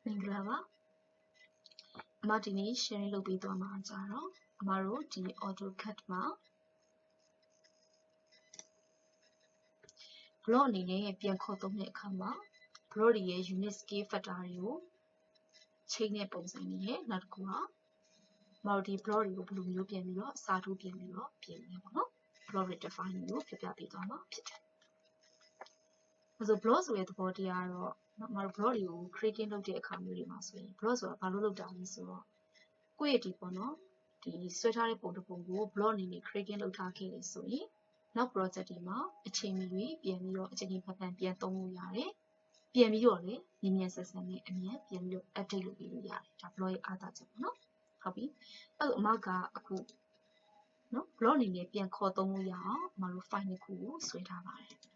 မင်္ဂလာပါအမဒီနေ့ sharing လုပ်ပေးသွားမှာကြတော့အမတို့ဒီ AutoCAD မှာ block အနေနဲ့ပြန်ခေါ်သုံးတဲ့အခါမှာ block တွေရဲ့ unit scale factor တွေကိုချိန်တဲ့ပုံစံတွေရဲ့နောက်တစ်ခုကအမတို့ဒီ block တွေကိုဘယ်လိုမျိုးပြန်ပြီးတော့အစားထိုးပြန်ပြီးတော့ပြင်နေပေါ့နော် block redefine ကိုပြပြပေးသွားမှာဖြစ်တယ်။ဆို block ဆိုတဲ့သဘောတရားကတော့အမတို့ block တွေကို creating လုပ်တဲ့အခါမျိုးတွေမှာဆိုရင် block ဆိုတာဘာလို့လုပ်တာလဲဆိုတော့ကိုယ့်ရဲ့ဒီပေါ့နော်ဒီဆွဲထားတဲ့ပုံတစ်ပုံကို block အနေနဲ့ creating လုပ်ထားခဲ့တယ်ဆိုရင်နောက် project တွေမှာအချိန်မီပြန်ပြီးတော့အချိန်ကြီးဖန်ဖန်ပြန်သုံးလို့ရတယ်။ပြန်ပြီးတော့လည်းမြင်မြန်ဆက်ဆက်နဲ့အမြန်ပြန်ပြီးတော့ update လုပ်ပေးလို့ရတယ်။ဒါ block ရဲ့အားသာချက်ပေါ့နော်။ဟုတ်ပြီ။အဲ့တော့အမကအခုနော် block အနေနဲ့ပြန်ခေါ်သုံးလို့ရအောင်အမတို့ file တစ်ခုကိုဆွဲထားပါတယ်။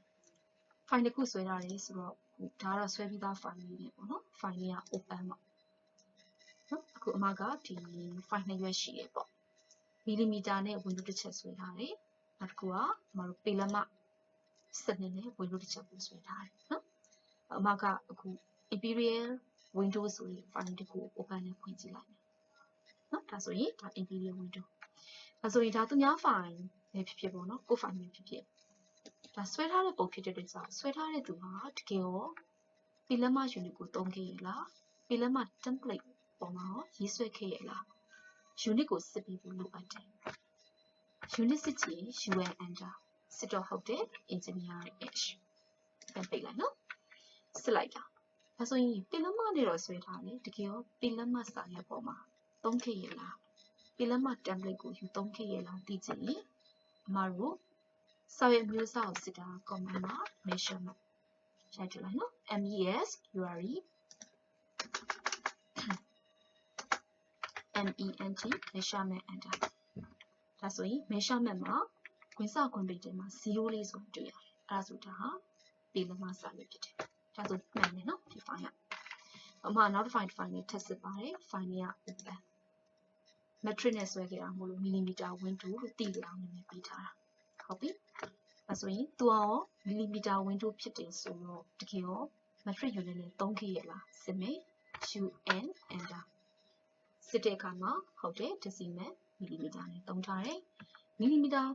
file တစ်ခုဆွဲထားတယ်ဆိုတော့ဒါကတော့ဆွဲပြီးသား file လေးတွေပေါ့နော် file လေးက open ပေါ့နော်အခုအမကဒီ file နှစ်ရွက်ရှိတယ်ပေါ့ millimeter နဲ့ window တစ်ချက်ဆွဲထားတယ်နောက်တစ်ခုကအမတို့ပေလက်မစနစ်နဲ့ window တစ်ချက်ကိုဆွဲထားတယ်နော်အမကအခု imperial window ဆိုရင် file တစ်ခု open နဲ့ဖွင့်ကြည့်လိုက်မယ်နော်ဒါဆိုရင်ဒါ imperial window ဒါဆိုရင်ဒါသူများ file ပဲဖြစ်ဖြစ်ပေါ့နော်ကို file ပဲဖြစ်ဖြစ်ဒါဆွဲထားတဲ့ပုံဖြစ်တဲ့အတွက်ကြောင့်ဆွဲထားတဲ့သူဟာတကယ်ရောပေလက်မ unit ကိုသုံးခဲ့ရလားပေလက်မ template ပေါ်မှာရောရေးဆွဲခဲ့ရလား unit ကိုစစ်ပြီးဖို့လိုအပ်တယ် unit စစ်ချင် UN enter စစ်တော့ဟုတ်တယ် engineer h ပြန်ပိတ်လိုက်နော်စစ်လိုက်တာဒါဆိုရင်ပေလက်မနဲ့တော့ဆွဲထားတယ်တကယ်ရောပေလက်မစာရွက်ပေါ်မှာသုံးခဲ့ရလားပေလက်မ template ကိုယူသုံးခဲ့ရလားသိချင်ရင်အမတို့စာရွက်မျိုးအစားကိုစစ်တာ command မှာ measurement ရိုက်ထည့်လိုက်နော် MES URI MENT measurement enter ဒါဆိုရင် measurement မှာဝင်စခွင့်ပိတ်တယ်မှာ0လေးဆိုတွေ့ရတယ်အဲ့ဒါဆိုဒါဟာပေလက်မစာရွက်ဖြစ်တယ်ဒါဆိုမှန်တယ်နော်ဒီ file ကအမနောက်တစ် file နဲ့ထပ်စစ်ပါတယ် file က open metric နဲ့ဆွဲခဲ့တာမို့လို့ millimeter window လို့သိကြအောင်နာမည်ပေးထားတာဟုတ်ပြီဒါဆိုရင်သူရော millimeter window ဖြစ်တယ်ဆိုတော့တကယ်ရော metric unit နဲ့သုံးခဲ့ရလားစစ်မယ် UN enter စစ်တဲ့အခါမှာဟုတ်တယ် decimal millimeter နဲ့သုံးထားတယ် millimeter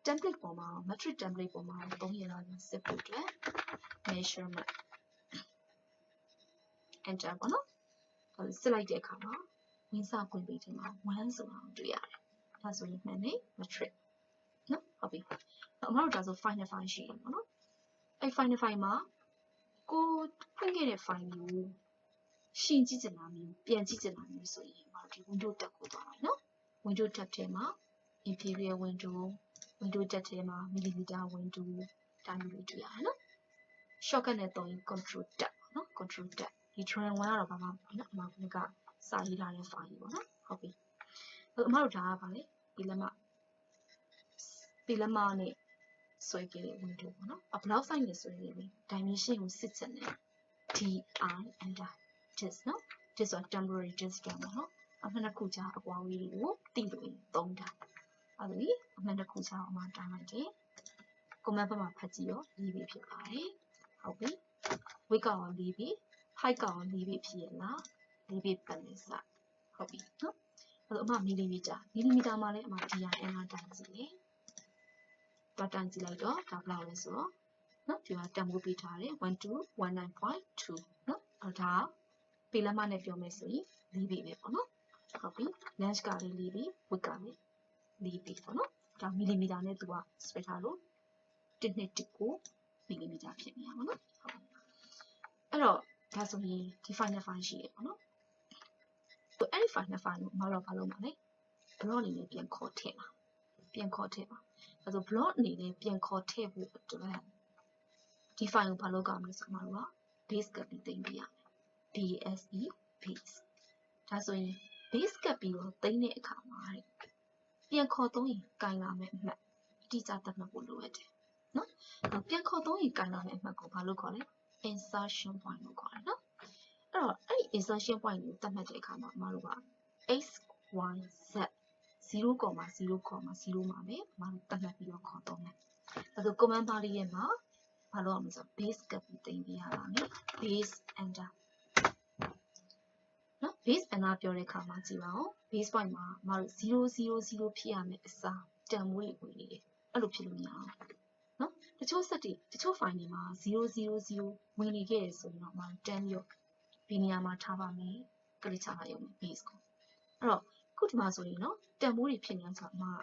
template ပေါ်မှာ metric template ပေါ်မှာသုံးရလားစစ်ဖို့အတွက် measurement enter ပေါ့နော်စစ်လိုက်တဲ့အခါမှာဝင်စခွင့်ပေးခြင်းမှာ1ဆိုတာကိုတွေ့ရတယ်ဒါဆိုရင်မှန်တယ် metric နော်ဟုတ်ပြီအမတို့ဒါဆို file နဲ့ file ရှိတယ်ပေါ့နော်အဲ့ file နဲ့ file မှာကိုဖွင့်ခဲ့တဲ့ file ကိုရှင်းကြည့်ချင်တာမျိုးပြန်ကြည့်ချင်တာမျိုးဆိုရင်အမတို့ဒီ window tab ကိုသွားမယ်နော် window tab ထဲမှာ imperial window tab ထဲမှာ millimeter window ဒါမျိုးလေးတွေ့ရတယ်နော် shortcut နဲ့သုံးရင် control tab ပေါ့နော် control tab ဒီ trend 1ကတော့ဘာမှမဟုတ်နော်အမကစာရေးထားတဲ့ file ပေါ့နော်ဟုတ်ပြီအမတို့ဒါကပါလေပေလက်မနဲ့ဆွဲခဲ့တဲ့ window ပေါ့နော်ဘယ်လောက် size နဲ့ဆွဲခဲ့လဲ dimension ကိုစစ်ချင်တယ် DI enter this နော် this ဆို temporary distance ပေါ့နော်အမှန်တစ်ခုကြားအကွာအဝေးတွေကိုသိလို့သုံးတာအဲ့ဒါလေအမှန်တစ်ခုကြားအမှတိုင်းလိုက်တယ် comment ဘက်မှာဖတ်ကြည့်ရောရေးပြီးဖြစ်ပါတယ်ဟုတ်ပြီ width ကောရေးပြီး height ကောရေးပြီးဖြစ်ရလားရေးပြီးပတ်နေစဟုတ်ပြီနော်အဲ့တော့အမ millimeter မှာလည်းအမ DI enter တိုင်းကြည့်တယ်တော့တိုင်းကြည့်လိုက်တော့ဒါဘယ်လောက်လဲဆိုတော့နော်ဒီမှာတန်ဖိုးပေးထားတယ် 1219.2 နော်အဲ့ဒါပေလက်မနဲ့ပြောမယ်ဆိုရင်4ပေပဲပေါ့နော်ဟုတ်ပြီ length ကလည်း4ပေ width ကလည်း4ပေပေါ့နော်ဒါ millimeter နဲ့သူကဆွဲထားလို့1.9 millimeter ဖြစ်နေရပါတော့ဟုတ်အဲ့တော့ဒါဆိုရင်ဒီ file နဲ့ file ရှိရပေါ့နော်အဲ့ဒီ file နဲ့ file ကိုမတော့ဘာလုပ်မှာလဲ block အနေနဲ့ပြန်ခေါ်ထည့်ပါအဲ့ဆို block အနေနဲ့ပြန်ခေါ်ထည့်ဖို့အတွက်ဒီ file ကိုဘာလုပ်ကြမလဲဆိုတော့ base ကပ်ပြီးသိမ်းပြရမယ် base base ဒါဆိုရင် base ကပ်ပြီးတော့သိမ်းတဲ့အခါမှာပြန်ခေါ်သုံးရင်ကင်လာမယ်အမှတ်အတိအကျသတ်မှတ်ဖို့လိုအပ်တယ်နော်ပြန်ခေါ်သုံးရင်ကင်လာမယ်အမှတ်ကိုဘာလို့ခေါ်လဲ insertion point လို့ခေါ်တယ်နော်အဲ့တော့အဲ့ဒီ insertion point ကိုသတ်မှတ်တဲ့အခါမှာအမတို့က x y z 0.0.0 မှာပဲအမတို့သတ်မှတ်ပြီးတော့ခေါ်သုံးတယ်အဲ့ဒါ command bar လေးရဲ့မှာဘာလို့အောင်လဲဆိုတော့ base ကပ်ပြီးသိမ်းပြရတာမယ် base enter base အနာပြောတဲ့အခါမှာကြည့်ပါဦး base point မှာအမတို့000ဖြစ်ရမယ်အစားတန်မိုးတွေဝင်နေတယ်အဲ့လိုဖြစ်လို့မရအောင်နော်တချို့ set တွေတချို့ file တွေမှာ000ဝင်နေခဲ့ရဆိုရင်တော့အမတို့တန်ပြီးတော့ဒီနေရာမှာထားပါမယ်ကလေးချလိုက်ရုံနဲ့ base ကိုအဲ့တော့ခုဒီမှာဆိုရင်နော်တန်မိုးတွေဖြစ်နေအောင်ဆိုတော့အမ0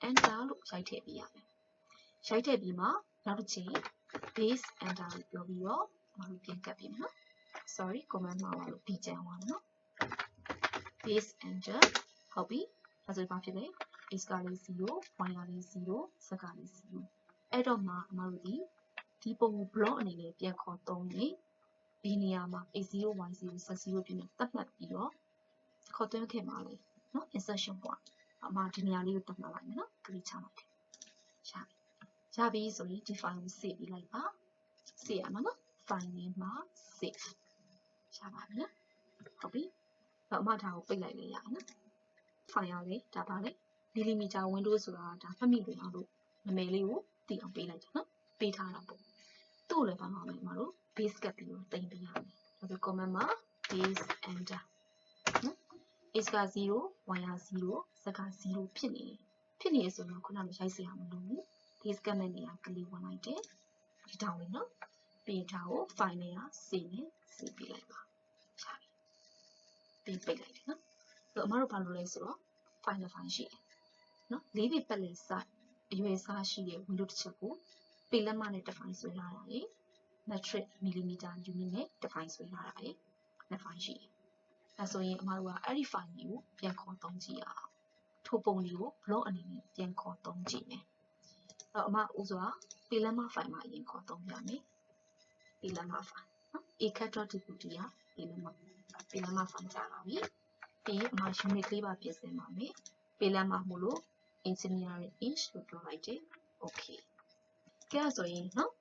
enter လို့ရိုက်ထည့်ပေးရမယ်ရိုက်ထည့်ပြီးမှနောက်တစ်ချိန် base enter လို့ပြောပြီးတော့အမတို့ပြန်ကပ်ပေးမယ်နော် sorry comment မှာပါလို့ပြီးကြအောင်ပါနော် base enter ဟုတ်ပြီဒါဆိုဘာဖြစ်လဲ x ကလေး0 y ကလေး0 z ကလေး0အဲ့တော့မှအမတို့ဒီပုံကို block အနေနဲ့ပြန်ခေါ်သုံးရင်ဒီနေရာမှာ x0 y0 z0 ပြည့်နေတတ်မှတ်ပြီးတော့ခေါ်သွင်းခဲ့ပါလေနော် insertion point အမဒီနေရာလေးကိုတတ်မှတ်လိုက်မယ်နော် click ချလိုက်တယ်ရပြီဆိုရင်ဒီ file ကို save ပေးလိုက်ပါ save ရမှာနော် file name မှာ save ရပါပြီနော်ဟုတ်ပြီအမဒါကိုပိတ်လိုက်လေရအောင်နော် file ရလေဒါပါလေ millimeter window ဆိုတာဒါမှတ်မိလို့အောင်လို့နာမည်လေးကိုသိအောင်ပေးလိုက်တာနော်ပေးထားတာပေါ့သူ့လည်းဘာမှမလုပ်မှာလို့ base ကပ်ပြီးတော့တင်ပေးရမယ်ဒါဆို comment မှာ base enter နော် x က0 y က0 z က0ဖြစ်နေဆိုတော့ခုနကရိုက်စရာမလိုဘူး base ကပ်မဲ့နေရာကလေးဝင်လိုက်တယ်ဒီတောင်းလေးနော်ပြီးထားကို file နဲ့ save နဲ့ save ပေးလိုက်ပါရပြီပြီးပိတ်လိုက်တယ်နော်ဆိုတော့အမတို့ဘာလုပ်လဲဆိုတော့ file ရှိတယ်နော်၄ပေပတ်လည် size အရွယ်အစားရှိတဲ့ window တစ်ချက်ကိုပေလက်မနဲ့ define ဆွဲလာတာရယ် metric millimeter unit နဲ့ define ဆွဲလာတာရယ်နှစ် file ရှိတယ်ဒါဆိုရင်အမတို့ကအဲ့ဒီ file ကိုပြန်ခေါ်သုံးကြည့်အောင်ထိုပုံလေးကို block အနေနဲ့ပြန်ခေါ်သုံးကြည့်မယ်အဲ့တော့အမဥစွာပေလက်မ file မှာအရင်ခေါ်သုံးပြမယ်ပေလက်မ file နော် acat.dpt ကပေလက်မ file ကြာလာပြီပြီးအမ unit လေးပါပြင်ဆင်ပါမယ်ပေလက်မမို့လို့ engineering inch လို့ပြောလိုက်တယ် okay ကဲဆိုရင်နော်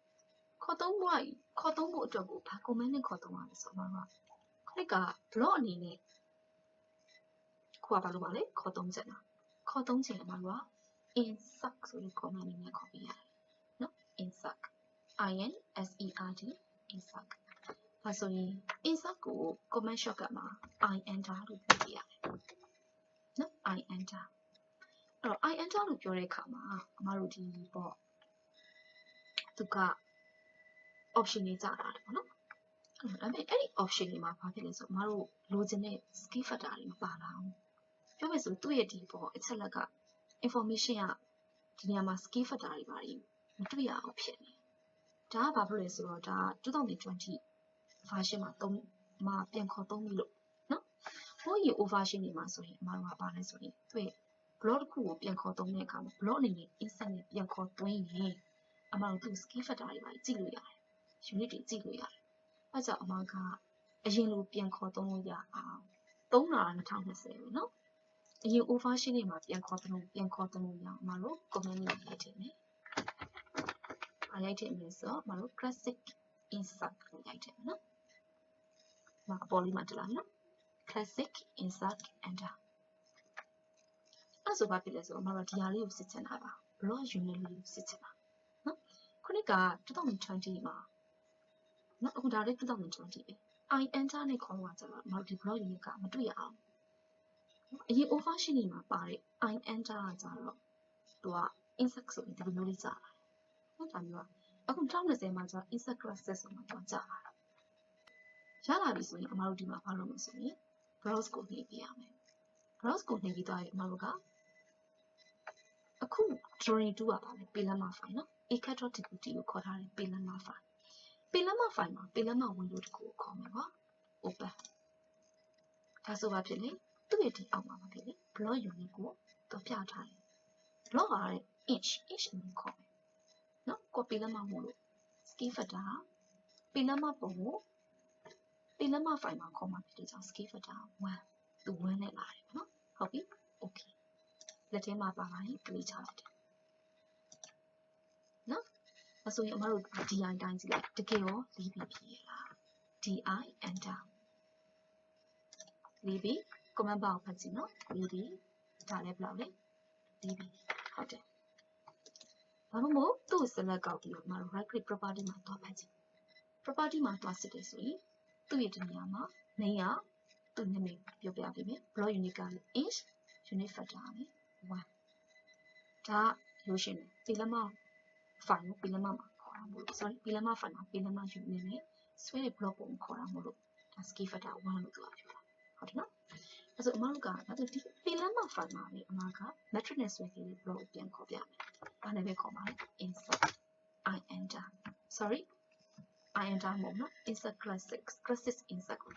ခေါ်သုံးဖို့အတွက်ကိုဘာ comment နဲ့ခေါ်သုံးရလဲဆိုတော့ခရစ်က block အနေနဲ့ခုကဘာလို့ပါလဲခေါ်သုံးချက်လားခေါ်သုံးချင်အမှက insert ဆိုတဲ့ comment နဲ့ခေါ်ပြရတယ်နော် insert insert ဒါဆိုရင် insert ကို comment shortcut မှာ I enter လို့ပြောပြရတယ်နော် I enter အဲ့တော့ I enter လို့ပြောတဲ့အခါမှာအမတို့ဒီပေါ့သူက option တွေကြာတာတယ်ပေါ့နော်ဒါပေမဲ့အဲ့ဒီ option တွေမှာဘာဖြစ်လဲဆိုတော့အမတို့လိုချင်တဲ့ skill factor တွေမပါလာဘူးပြောမယ်ဆိုသူ့ရဲ့ဒီပေါ့အချက်လက်က information ကဒီနေရာမှာ skill factor တွေပါမတွေ့ရအောင်ဖြစ်နေဒါကဘာဖြစ်လဲဆိုတော့ဒါ2020 version မှာပြန်ခေါ်သုံးပြီလို့နော်ဟိုyi version တွေမှာဆိုရင်အမတို့ကပါလဲဆိုရင်သူ့ရဲ့ block တစ်ခုကိုပြန်ခေါ်သုံးတဲ့အခါမှာ block အနေနဲ့ insert နဲ့ပြန်ခေါ်သွင်းရင်အမတို့သူ့ skill factor တွေပါကြည့်လို့ရတယ် unit တွေကြည့်လို့ရတယ်အဲကြောင့်အမကအရင်လိုပြန်ခေါ်သုံးလို့ရအောင်သုံးတာ2020ပဲเนาะအရင် version တွေမှာပြန်ခေါ်သုံးလို့ရအောင်အမတို့ comment လေးရေးထည့်မယ်အားရိုက်ထည့်မယ်ဆိုတော့အမတို့ classic insert ကိုရိုက်ထည့်မယ်เนาะအပေါ်လေးမှာတက်လာမယ်เนาะ classic insert enter အဲ့ဆိုဘာဖြစ်လဲဆိုတော့အမတို့ဒီဟာလေးကိုစစ်ချင်တာပါ block unit လေးကိုစစ်ချင်တာเนาะခုနက2020မှာနော်အခုဒါလေး2020ပဲ I enter နဲ့ခေါ်သွားကြတော့ multi block unit ကမတွေ့ရအောင်အရင် version တွေမှာပါတဲ့ I enter ကကြတော့သူက insert ဆိုပြီးဒီလိုမျိုးလေးကြာလာဟုတ်ဒါမျိုးကအခု2020မှာကျတော့ insert classes ဆိုမှတော့ကြာလာတာရလာပြီဆိုရင်အမတို့ဒီမှာဘာလုပ်မလဲဆိုရင် browse ကိုနှိပ်ပြရမယ် browse ကိုနှိပ်ပြီးသွားရင်အမတို့ကအခု drawing 2ကပါလေပေလက်မ file နော် acat.dpt ကိုခေါ်ထားတဲ့ပေလက်မ fileပေလက်မ file မှာပေလက်မ window တစ်ခုကိုခေါ်မယ်ကွာ open ဒါဆိုဘာဖြစ်လဲသူ့ရဲ့ဒီအောက်မှာဘာဖြစ်လဲ block unit ကိုတော့ပြထားတယ် block ကလည်း inch နဲ့ခေါ်မယ်နော်ကိုပေလက်မမို့လို့ skill factor ပေလက်မပုံကိုပေလက်မ file မှာခေါ်မှာဖြစ်တဲ့ကြောင့် skill factor 1သူ1နဲ့လာတယ်နော်ဟုတ်ပြီ okay လက်ထဲမှာပါလာရင် click ချလိုက်တယ်နော်အဲဆိုရင်အမတို့ di တိုင်းကြည့်လိုက်တကယ်ရောလေးပြီးဖြစ်ရလား di enter လေးပြီး comment box ဖတ်ကြည့်နော်လေးပြီးဒါလည်းဘယ်လောက်လဲလေးပြီးဟုတ်တယ်ဘာလို့မို့သူ့ select ကောက်ပြီးတော့အမတို့ right click property မှာတွားဖတ်ကြည့် property မှာတွားစစ်တယ်ဆိုရင် သူ့ရဲ့တနေရာမှာနေရသူ့နာမည်ပြောပြပေးမယ် block unit ကလည်း inch unit factor ကလည်း1ဒါရိုးရှင်းတယ်ပီလက်မ file ကိုပီလက်မမှာခေါ်တာမို့လို့ sorry ပီလက်မ file မှာပီလက်မ unit နဲ့ဆွဲတဲ့ block ပုံခေါ်တာမို့လို့ဒါ scale factor 1လို့ပြောတာဟုတ်တယ်နော်အဲ့ဆိုအမတို့ကဒါဆိုဒီပီလက်မ file မှာလေအမက metric နဲ့ဆွဲခဲ့တဲ့ block ကိုပြန်ခေါ်ပြမယ်ဒါနဲ့ပဲခေါ်ပါမယ် insert I enter sorry I enter မဟုတ်နော် insert classic insert ကို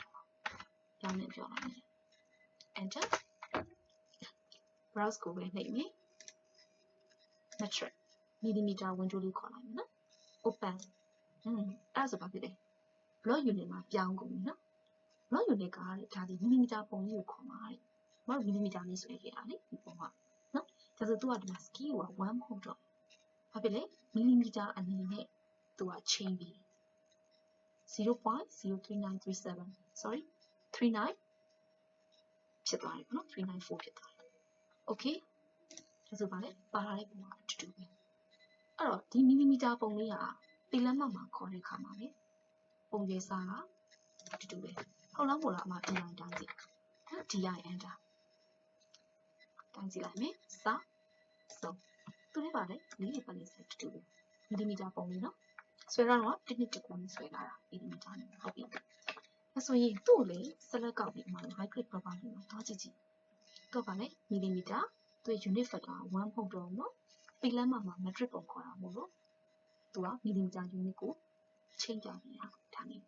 ပြောင်းနေပြောလိုက်မယ် enter browse ကိုပဲနှိပ်မယ် metric millimeter window လေးခေါ်လိုက်မယ်နော် open အဲ့ဆိုပါဖြစ်တယ် block unit မှာပြောင်းကုန်ပြီနော် block unit ကဒါဒီ millimeter ပုံကြီးကိုခေါ်မှာတဲ့မဟုတ် millimeter လေးဆွဲခဲ့တာလေဒီပုံကနော်ဒါဆိုသူကဒီမှာ scale က1မဟုတ်တော့ဘာဖြစ်လဲ millimeter အနေနဲ့သူက change ပြီ 0.03937 sorry 39ဖြစ်သွားပြီနော်394ဖြစ်သွားပြီ okay ဒါဆိုပါလေပါလာတဲ့ပုံကအတူတူပဲအဲ့တော့ဒီ millimeter ပုံလေးကပီလက်မမှာခေါ်တဲ့အခါမှာလေပုံရွေးစားကအတူတူပဲဟုတ်လားမို့လားအမ DI တိုင်းကြည့်နော် DI enter တိုင်းကြည့်လိုက်မယ်စာဆုံးသူလည်းပါလေလေးလေးပတ်လေးဆက်တူတူပဲ millimeter ပုံလေးနော်ဆွဲရတော့တစ်နှစ်တစ်ခုနဲ့ဆွဲလာတာ millimeter နဲ့ဟုတ်ပြီအဲ့ဆိုရင်သူ့လေ select ကောက်ပြီးအမ high grade property မှာသွားကြည့်ကြည့်တော့ပါလေ millimeter သူ့ unit factor 1မဟုတ်တော့ဘူးနော်ပီလက်မမှာ metric ပုံခေါ်တာမို့လို့သူက millimeter unit ကိုချိန်ပြပေးတာဒါမျိုး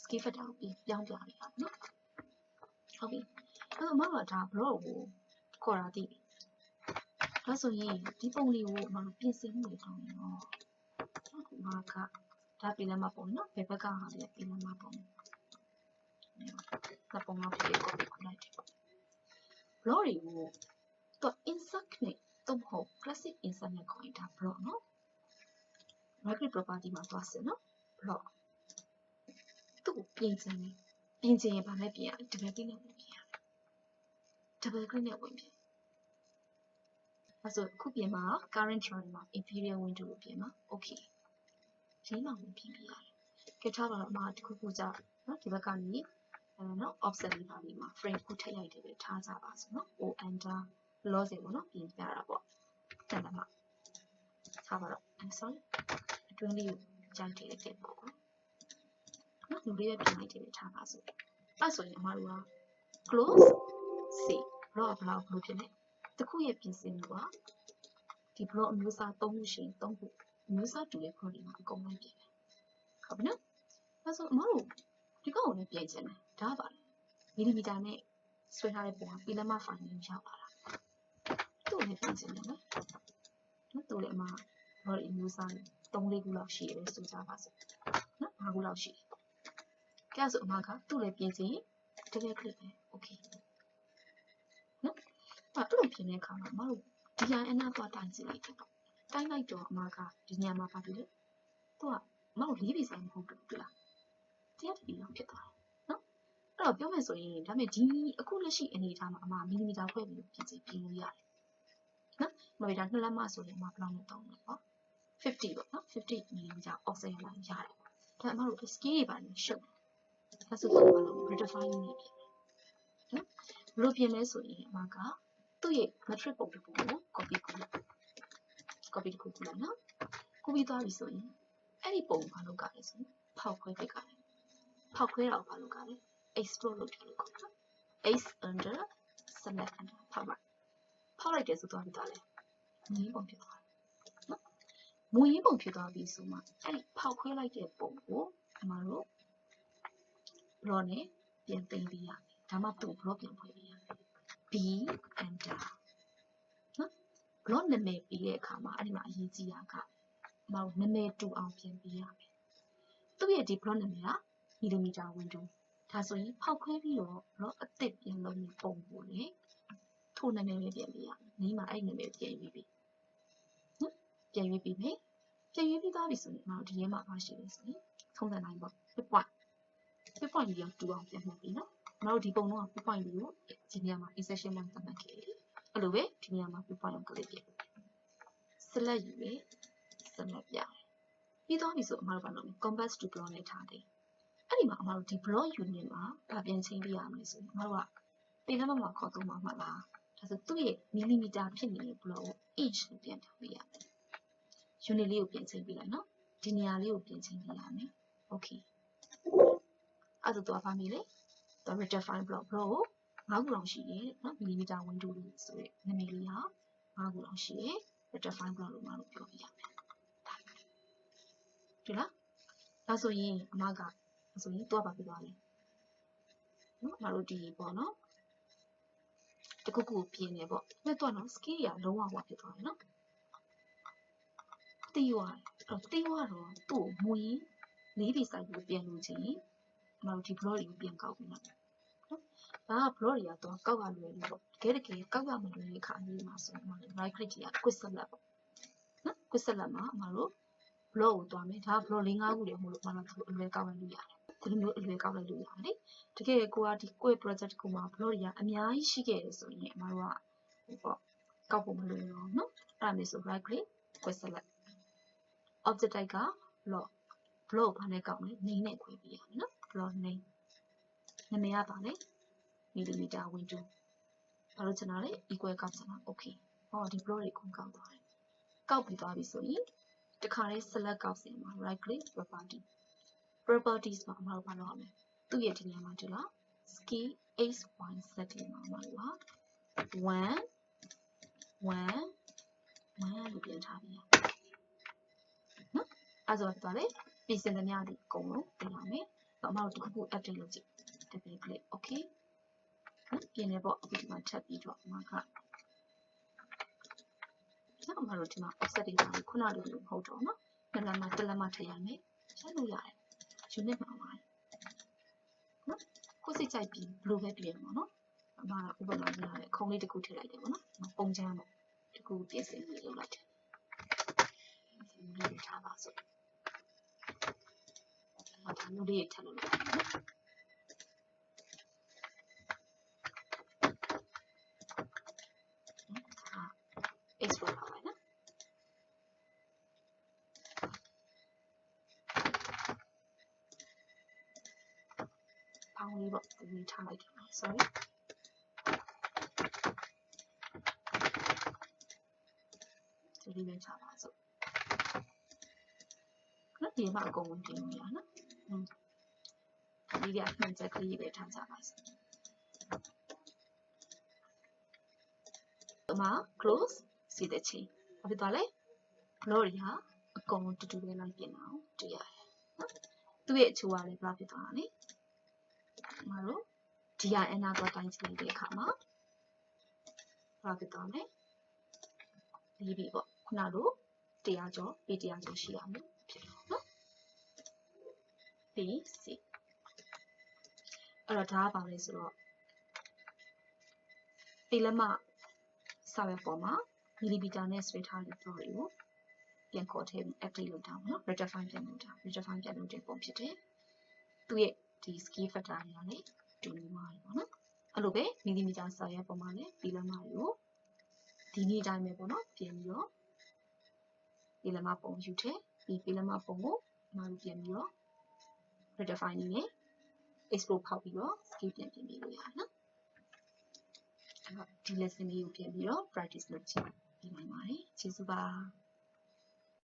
scale factor ကိုပြောင်းပြပေးတာနော်ဟုတ်ပြီအဲ့တော့အမကဒါ block ကိုခေါ်တာသိပြီဒါဆိုရင်ဒီပုံလေးကိုအမပြင်ဆင်မှုတွေတောင်းနေတော့အမကဒါပီလက်မပုံနော်ဘယ်ဘက်ကဟာလဲပီလက်မပုံနှစ်ပုံလောက်ဖြစ်ကိုခုလိုက်တယ် block တွေကိုသူ insert နဲ့တော့မဟုတ် classic insert နဲ့ခေါ်ရင်ဒါ block နော် market property မှာသွားစင်နော် block သူ့ကိုပြင်ချင်ရင်ဘာနဲ့ပြင်ရလဲ double click နဲ့ဝင်ပြင်ရ double click နဲ့ဝင်ပြင်အဲ့ဆိုခုပြင်မှာ current chart မှာ inferior window ကိုပြင်မှာ okay ဒီမှာဝင်ပြင်ပြရတယ်ကြည့်ထားပါတော့အမတခုခုကြနော်ဒီဘက်ကနေနော် offset လေးပါလေးမှာ frame ကိုထည့်ရိုက်တယ်ပဲထားကြပါစို့နော် o enter loss ပေါ့နော်ပြင်ပြတာပေါ့တက်လာမှာထားပါတော့ sorry အတွင်းလေးကိုကြိုက်တယ်တဲ့ပေါ့နော်ဒီလေးပဲပြင်လိုက်တယ်ပဲထားပါစို့အဲ့ဆိုရင်အမတို့က close see block ဘလောက်ဖြစ်လဲတခုရဲ့ပြင်ဆင်မှုကဒီ block အမျိုးအစား3ခုရှိရင်3ခုအမျိုးအစားတူတဲ့ block တွေမှာအကုန်လုံးပြင်တယ်ဟုတ်ပြီနော်အဲ့ဆိုအမတို့ဒီကောင်ကိုလည်းပြင်ချင်တယ်ဒါပါလေမီလီမီတာနဲ့ဆွဲထားတဲ့ပုံကပီလက်မ file မျိုးရောက်လာတာသူ့ကိုလည်းပြင်ချင်တယ်နော်သူ့လည်းအမဘော်ဒီအမျိုးအစား3-4ခုလောက်ရှိရတယ်ဆိုကြပါစို့နော်5ခုလောက်ရှိတယ်ကဲဆိုအမကသူ့လည်းပြင်ချင်တကယ် click ပဲ okay နော်အဲ့လိုပြင်တဲ့အခါမှာအမတို့ DI အနာသွားတိုင်းကြည့်လိုက်တယ်ပေါ့တိုင်းလိုက်တော့အမကဒီညမှာပါပြီလေသူကအမတို့4ပေဆိုင်မဟုတ်ဘူးတွေ့လားတရားတပီလောက်ဖြစ်သွားတယ်နော်အဲ့တော့ပြောမယ်ဆိုရင်ဒါပေမဲ့ဒီအခုလက်ရှိအနေအထားမှာအမမီလီမီတာခွဲပြီးပြင်လို့ရတယ်နော်မဟုတ်ဒါ2လက်မဆိုရင်အမဘယ်လောက်နဲ့တောင်းလဲပေါ့50ပေါ့နော်50မီလီမီတာ offset လာရတယ်ဒါအမတို့ scale တွေပါနေရှုပ်ဒါဆိုတော့ဘာလို့ redefine နေပြီနော်ဘယ်လိုပြင်လဲဆိုရင်အမကသူ့ရဲ့ metric ပုံတစ်ခုကို copy လုပ် copy တစ်ခုလုပ်နော် copy သွားပြီဆိုရင်အဲ့ဒီပုံဘာလုပ်ကြလဲဆိုရင်ဖောက်ခွဲပစ်ကြတယ်ဖောက်ခွဲတော့ဘာလုပ်ကြလဲ explode လုပ်တယ်လို့ခေါ်တာ X under select under ဖောက်လိုက်တယ်ဆိုတော့ဘာလဲမူရင်းပုံဖြစ်သွားတယ်နော်မူရင်းပုံဖြစ်သွားပြီဆိုမှအဲ့ဒီဖောက်ခွဲလိုက်တဲ့ပုံကိုအမတို့ block နဲ့ပြန်သိမ်းပေးရမယ်ဒါမှသူ့ block ပြန်ဖွဲ့ပေးရမယ် B enter နော် block နာမည်ပေးတဲ့အခါမှာအဲ့ဒီမှာအရေးကြီးတာကအမတို့နာမည်တူအောင်ပြန်ပေးရမယ်သူ့ရဲ့ဒီ block နာမည်က millimeter window ဒါဆိုရင်ဖောက်ခွဲပြီးတော့ block အသစ်ပြန်လုပ်တဲ့ပုံကိုလေထိုနာမည်ပဲပြန်ပေးရမယ်။ဒီမှာအဲ့နာမည်ပြန်ရွေးပြီးနော်ပြန်ရွေးပြီးမယ်။ပြန်ရွေးပြီးသားပြီဆိုရင်ဒီထဲမှာမရှိဘူးဆိုရင်ထုံးစံတိုင်းပေါ့ point ကြီးအောင်တူအောင်ပြန်မှတ်ပြီးနော်။ကျွန်တော်တို့ဒီပုံတော့ point ကြီးကိုဒီနေရာမှာ insertion မှာသတ်မှတ်ခဲ့တယ်။အဲ့လိုပဲဒီနေရာမှာ point ကို click ပြ။ select ယူပြီး select ပြတယ်။ပြီးတော့ပြီဆိုအမတို့ဘာလုပ်လဲ compass to block နဲ့ထားတယ်။အဲ့ဒီ ဒီမှာအမတို့ဒီ block unit မှာဗာပြန်ချိန်ပြရမယ်ဆိုရင်အမတို့ကပေလက်မမှာခေါ်သုံးမှာမှလားဒါဆိုသူ့ရဲ့ millimeter ဖြစ်နေတဲ့ block ကို inch လို့ပြန်ထားပေးရမယ် unit လေးကိုပြန်ချိန်ပြလိုက်နော်ဒီနေရာလေးကိုပြန်ချိန်ပြရမယ် okay အဲ့ဒါတော့ဗာမေးလေတော့ rectify block ကို5ခုလောက်ရှိတယ်နော် millimeter window လေးဆိုရယ်နာမည်လေးဟာ5ခုလောက်ရှိတယ် rectify block လို့မလို့ပြောပြရမယ်ဒီလားဒါဆိုရင်အမကဆိုရင်တော့ပါပြသွားတယ်နော်အမတို့ဒီပေါ့နော်တခုခုပြင်နေပေါ့အဲ့တော့နော် scale ရလုံးဝဟောဖြစ်သွားတယ်နော်တီးသွားတယ်အဲ့တီးသွားတော့သူ့ကိုမူရင်းလေးပြီးစိုက်ပြီးပြန်လို့ချင်းအမတို့ဒီ block တွေကိုပြန်ကောက်ပြီးနော်ဒါက block တွေကတော့ကောက်ရလွယ်လို့ပေါ့တကယ်ကောက်ရမလွယ်တဲ့အခါမျိုးမှာဆိုရင် right click ကြီးက quick select ပေါ့နော် quick select မှာအမတို့ block ကိုတွားမယ်ဒါက block 4-5ခုတည်းမို့လို့အမတို့အလွယ်ကောက်ရလို့ရတယ်ဒီလိုမျိုးအလွယ်ကောက်လိုက်လို့ရတယ်လေတကယ်ကိုကဒီကိုယ့် project ကိုမှာ block တွေကအများကြီးရှိခဲ့တယ်ဆိုရင်အမတို့ကဟိုပေါ့ကောက်ဖို့မလွယ်တော့နော်အဲ့ဒါမျိုးဆို right click quick select object type က block ဘာနဲ့ကောက်မလဲ name နဲ့ခွဲပေးရမယ်နော် block name နာမည်ကပါလေ millimeter window ဘာလို့ချင်တာလဲ equal ကောက်ချင်တာ okay ဟောဒီ block တွေကုန်ကောက်သွားတယ်ကောက်ပြီးသွားပြီဆိုရင်တခါလေး select ကောက်စင်မှာ right click properties မှာအမတို့ဘာလုပ်ရမလဲသူ့ရဲ့ဒီနေရာမှာဒီလား scale xyz တွေမှာအမတို့က1လို့ပြန်ထားပြီးရနော်အဲ့ဆိုတော့လေပြင်ဆင်သမျှဒီအကုန်လုံးတင်ရမယ်အမတို့တစ်ခုခု update လုပ်ကြည့် double click okay နော်ပြင်နေပေါ့အခုဒီမှာထပ်ပြီးတော့အမကအမတို့ဒီမှာ offset တွေပါခုနလိုမဟုတ်တော့နော်နှစ်လက်မတစ်လက်မထည့်ရမယ်ဆက်လို့ရတယ် unit မှာပါနော်ကိုစိတ်ကြိုက်ပြီးဘယ်လိုပဲပြင်ပါနော်အမဥပမာပြရတယ်ခုံလေးတစ်ခုထည့်လိုက်တယ်ပေါ့နော်ပုံချမ်းပေါ့တစ်ခုပြင်ဆင်ပြီးလုပ်လိုက်တယ်ဒီလိုထားပါစို့ဒါမျိုးလေးထည့်လို့ရတယ်နော်export ပါမယ်နော်ပေါင်းလေးပေါ့ဒီထားလိုက်တယ် sorry ဒီလေးပဲထားပါစို့နော်ဒီမှာအကုန်လုံးတင်လို့ရနော်ဒီကမှန်ချက်ကလေးပဲထားကြပါစို့ဒီမှာ close စီတဲ့ချင်းဘာဖြစ်သွားလဲ block တွေဟာအကုန်လုံးတူတူပဲလိုက်ပြင်အောင်တွေ့ရတယ်နော်သူ့ရဲ့အချိုးကလည်းဘာဖြစ်သွားတာလဲကျမတို့ DIN တော့တိုင်းကြည့်တဲ့အခါမှာဘာဖြစ်သွားလဲဒီပြီပေါ့ခုနလို100ကျော်ပေ100ကျော်ရှိရမယ်ဖြစ်တော့နော် BC အဲ့တော့ဒါကဘာလဲဆိုတော့ပေလက်မစာရွက်ပေါ်မှာ millimeter နဲ့ဆွဲထားတဲ့ block တွေကိုပြန်ခေါ်ထည့်ပြီး update လုပ်တာပေါ့နော် rectify ပြန်လုပ်တာ rectify ပြန်လုပ်တဲ့ပုံဖြစ်တယ်သူ့ရဲ့ဒီ scale factor တွေကလည်းတူနေမှာပေါ့နော်အဲ့လိုပဲ millimeter စာရွက်ပေါ်မှာလည်းပေလက်မတွေကိုဒီနေ့တိုင်းပဲပေါ့နော်ပြန်ပြီးတော့ပေလက်မပုံယူထည့်ပြီးပေလက်မပုံကိုမှပြန်ပြီးတော့ rectify နည်းနဲ့ export ဖောက်ပြီးတော့ scale ပြန်ပြင်ပေးလို့ရတယ်နော်အဲ့တော့ဒီ lesson လေးကိုပြန်ပြီးတော့ practice လုပ်ကြည့်ပြီးနိုင်ပါတယ်ကျေးဇူးပါ